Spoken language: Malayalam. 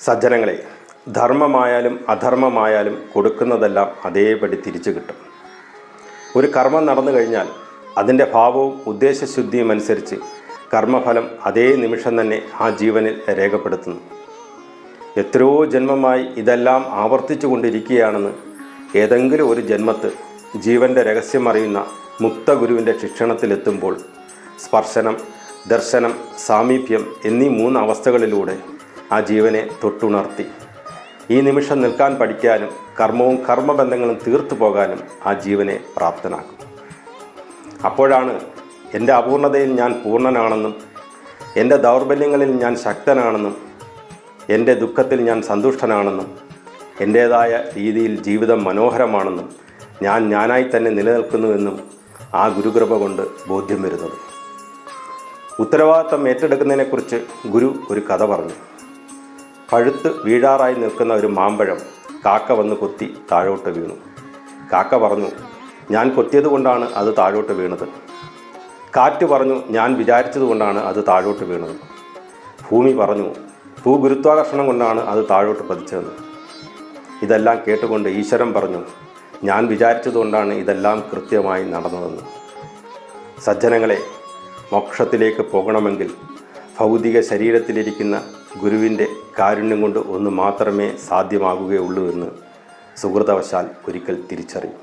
സജ്ജനങ്ങളെ, ധർമ്മമായാലും അധർമ്മമായാലും കൊടുക്കുന്നതെല്ലാം അതേപടി തിരിച്ചു കിട്ടും. ഒരു കർമ്മം നടന്നു കഴിഞ്ഞാൽ അതിൻ്റെ ഭാവവും ഉദ്ദേശശുദ്ധിയും അനുസരിച്ച് കർമ്മഫലം അതേ നിമിഷം തന്നെ ആ ജീവനിൽ രേഖപ്പെടുത്തുന്നു. എത്രയോ ജന്മമായി ഇതെല്ലാം ആവർത്തിച്ചു കൊണ്ടിരിക്കുകയാണെന്ന് ഏതെങ്കിലും ഒരു ജന്മത്ത് ജീവൻ്റെ രഹസ്യം അറിയുന്ന മുക്തഗുരുവിൻ്റെ ശിക്ഷണത്തിലെത്തുമ്പോൾ സ്പർശനം, ദർശനം, സാമീപ്യം എന്നീ 3 അവസ്ഥകളിലൂടെ ആ ജീവനെ തൊട്ടുണർത്തി ഈ നിമിഷം നിൽക്കാൻ പഠിക്കാനും കർമ്മവും കർമ്മബന്ധങ്ങളും തീർത്തു പോകാനും ആ ജീവനെ പ്രാപ്തനാക്കും. അപ്പോഴാണ് എൻ്റെ അപൂർണതയിൽ ഞാൻ പൂർണ്ണനാണെന്നും എൻ്റെ ദൗർബല്യങ്ങളിൽ ഞാൻ ശക്തനാണെന്നും എൻ്റെ ദുഃഖത്തിൽ ഞാൻ സന്തുഷ്ടനാണെന്നും എൻ്റേതായ രീതിയിൽ ജീവിതം മനോഹരമാണെന്നും ഞാനായി തന്നെ നിലനിൽക്കുന്നുവെന്നും ആ ഗുരുകൃപ കൊണ്ട് ബോധ്യം വരുന്നത്. ഉത്തരവാദിത്തം ഏറ്റെടുക്കുന്നതിനെക്കുറിച്ച് ഗുരു ഒരു കഥ പറഞ്ഞു. പഴുത്ത് വീഴാറായി നിൽക്കുന്ന ഒരു മാമ്പഴം കാക്ക വന്ന് കൊത്തി താഴോട്ട് വീണു. കാക്ക പറഞ്ഞു, ഞാൻ കൊത്തിയത് കൊണ്ടാണ് അത് താഴോട്ട് വീണത്. കാറ്റ് പറഞ്ഞു, ഞാൻ വിചാരിച്ചത് കൊണ്ടാണ് അത് താഴോട്ട് വീണത്. ഭൂമി പറഞ്ഞു, ഭൂഗുരുത്വാകർഷണം കൊണ്ടാണ് അത് താഴോട്ട് പതിച്ചതെന്ന്. ഇതെല്ലാം കേട്ടുകൊണ്ട് ഈശ്വരൻ പറഞ്ഞു, ഞാൻ വിചാരിച്ചതുകൊണ്ടാണ് ഇതെല്ലാം കൃത്യമായി നടന്നതെന്ന്. സജ്ജനങ്ങളെ, മോക്ഷത്തിലേക്ക് പോകണമെങ്കിൽ ഭൗതിക ശരീരത്തിലിരിക്കുന്ന ഗുരുവിൻ്റെ കാരുണ്യം കൊണ്ട് ഒന്ന് മാത്രമേ സാധ്യമാകുകയുള്ളൂ എന്ന് സുഹൃതവശാൽ ഒരിക്കൽ തിരിച്ചറിയും.